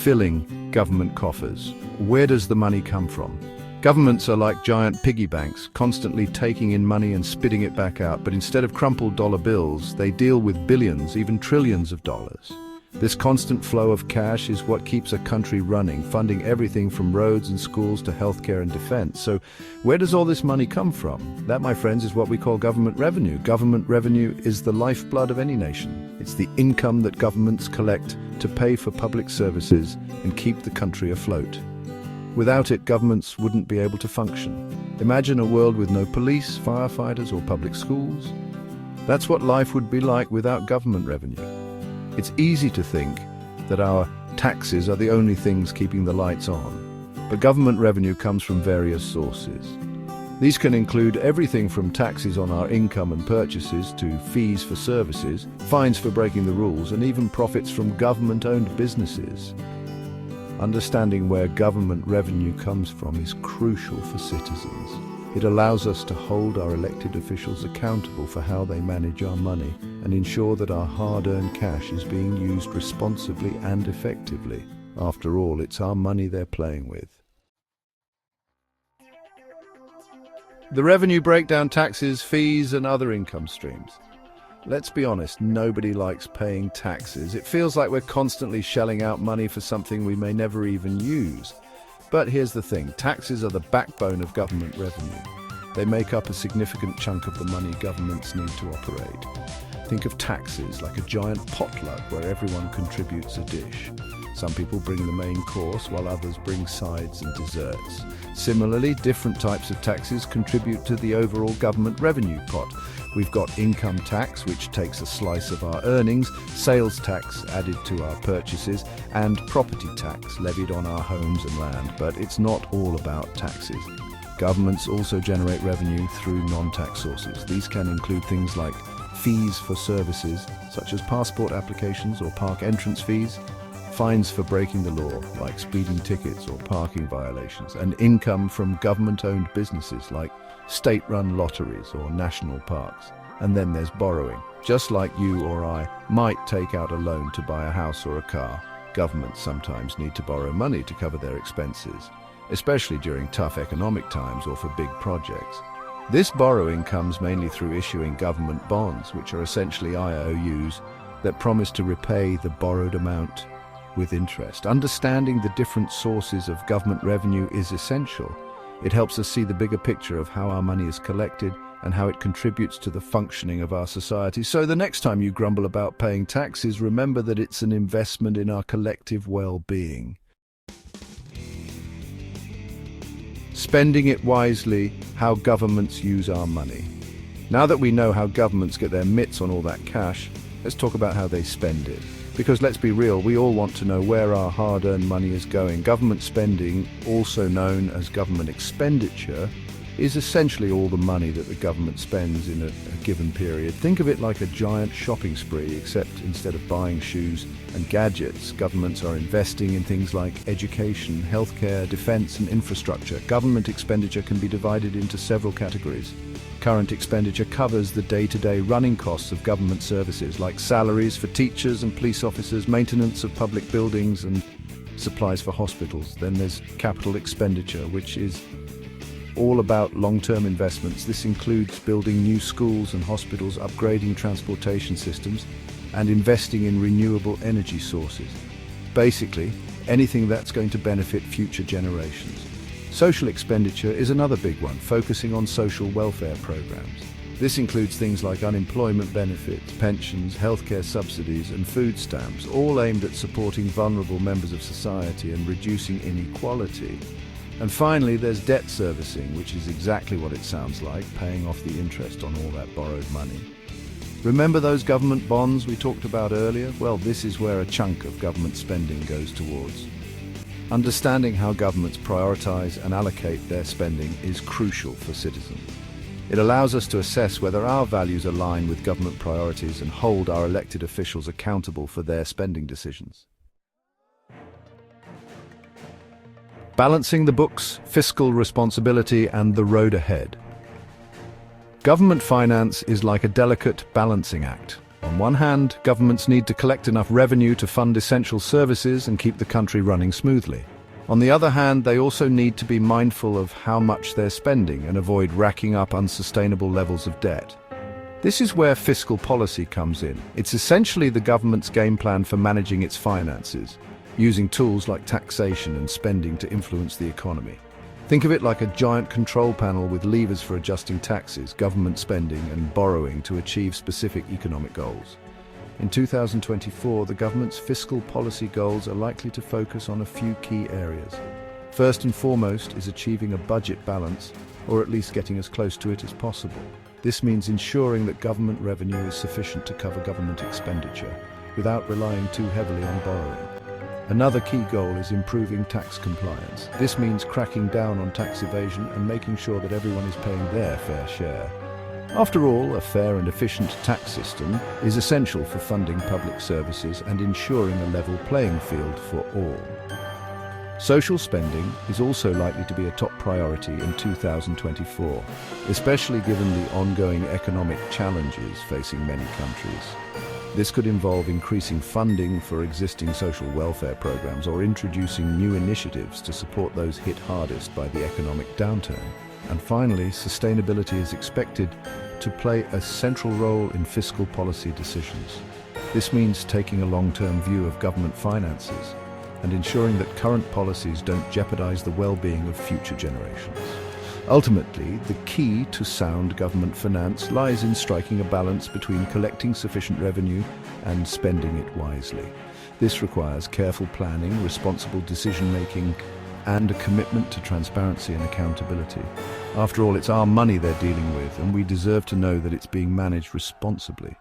filling government coffers. Where does the money come from? Governments are like giant piggy banks, constantly taking in money and spitting it back out, but instead of crumpled dollar bills, they deal with billions, even trillions of dollars. This constant flow of cash is what keeps a country running, funding everything from roads and schools to healthcare and defense. So where does all this money come from? That, my friends, is what we call government revenue. Government revenue is the lifeblood of any nation. It's the income that governments collect to pay for public services and keep the country afloat. Without it, governments wouldn't be able to function. Imagine a world with no police, firefighters, or public schools. That's what life would be like without government revenue. It's easy to think that our taxes are the only things keeping the lights on, but government revenue comes from various sources. These can include everything from taxes on our income and purchases to fees for services, fines for breaking the rules, and even profits from government-owned businesses. Understanding where government revenue comes from is crucial for citizens. It allows us to hold our elected officials accountable for how they manage our money and ensure that our hard-earned cash is being used responsibly and effectively. After all, it's our money they're playing with. The revenue breakdown: taxes, fees, and other income streams. Let's be honest, nobody likes paying taxes. It feels like we're constantly shelling out money for something we may never even use. But here's the thing, taxes are the backbone of government revenue. They make up a significant chunk of the money governments need to operate. Think of taxes like a giant potluck where everyone contributes a dish. Some people bring the main course while others bring sides and desserts. Similarly, different types of taxes contribute to the overall government revenue pot. We've got income tax, which takes a slice of our earnings, sales tax added to our purchases, and property tax levied on our homes and land. But it's not all about taxes. Governments also generate revenue through non-tax sources. These can include things like fees for services, such as passport applications or park entrance fees, fines for breaking the law, like speeding tickets or parking violations, and income from government-owned businesses like state-run lotteries or national parks. And then there's borrowing. Just like you or I might take out a loan to buy a house or a car, governments sometimes need to borrow money to cover their expenses, especially during tough economic times or for big projects. This borrowing comes mainly through issuing government bonds, which are essentially IOUs that promise to repay the borrowed amount with interest. Understanding the different sources of government revenue is essential. It helps us see the bigger picture of how our money is collected and how it contributes to the functioning of our society. So the next time you grumble about paying taxes, remember that it's an investment in our collective well-being. Spending it wisely: how governments use our money. Now that we know how governments get their mitts on all that cash, let's talk about how they spend it. Because let's be real, we all want to know where our hard-earned money is going. Government spending, also known as government expenditure, is essentially all the money that the government spends in a given period. Think of it like a giant shopping spree, except instead of buying shoes and gadgets, governments are investing in things like education, healthcare, defense, and infrastructure. Government expenditure can be divided into several categories. Current expenditure covers the day-to-day running costs of government services, like salaries for teachers and police officers, maintenance of public buildings, and supplies for hospitals. Then there's capital expenditure, which is all about long-term investments. This includes building new schools and hospitals, upgrading transportation systems, and investing in renewable energy sources. Basically, anything that's going to benefit future generations. Social expenditure is another big one, focusing on social welfare programs. This includes things like unemployment benefits, pensions, healthcare subsidies, and food stamps, all aimed at supporting vulnerable members of society and reducing inequality. And finally, there's debt servicing, which is exactly what it sounds like, paying off the interest on all that borrowed money. Remember those government bonds we talked about earlier? Well, this is where a chunk of government spending goes towards. Understanding how governments prioritize and allocate their spending is crucial for citizens. It allows us to assess whether our values align with government priorities and hold our elected officials accountable for their spending decisions. Balancing the books, fiscal responsibility, and the road ahead. Government finance is like a delicate balancing act. On one hand, governments need to collect enough revenue to fund essential services and keep the country running smoothly. On the other hand, they also need to be mindful of how much they're spending and avoid racking up unsustainable levels of debt. This is where fiscal policy comes in. It's essentially the government's game plan for managing its finances, using tools like taxation and spending to influence the economy. Think of it like a giant control panel with levers for adjusting taxes, government spending, and borrowing to achieve specific economic goals. In 2024, the government's fiscal policy goals are likely to focus on a few key areas. First and foremost is achieving a budget balance, or at least getting as close to it as possible. This means ensuring that government revenue is sufficient to cover government expenditure, without relying too heavily on borrowing. Another key goal is improving tax compliance. This means cracking down on tax evasion and making sure that everyone is paying their fair share. After all, a fair and efficient tax system is essential for funding public services and ensuring a level playing field for all. Social spending is also likely to be a top priority in 2024, especially given the ongoing economic challenges facing many countries. This could involve increasing funding for existing social welfare programs or introducing new initiatives to support those hit hardest by the economic downturn. And finally, sustainability is expected to play a central role in fiscal policy decisions. This means taking a long-term view of government finances and ensuring that current policies don't jeopardize the well-being of future generations. Ultimately, the key to sound government finance lies in striking a balance between collecting sufficient revenue and spending it wisely. This requires careful planning, responsible decision-making, and a commitment to transparency and accountability. After all, it's our money they're dealing with, and we deserve to know that it's being managed responsibly.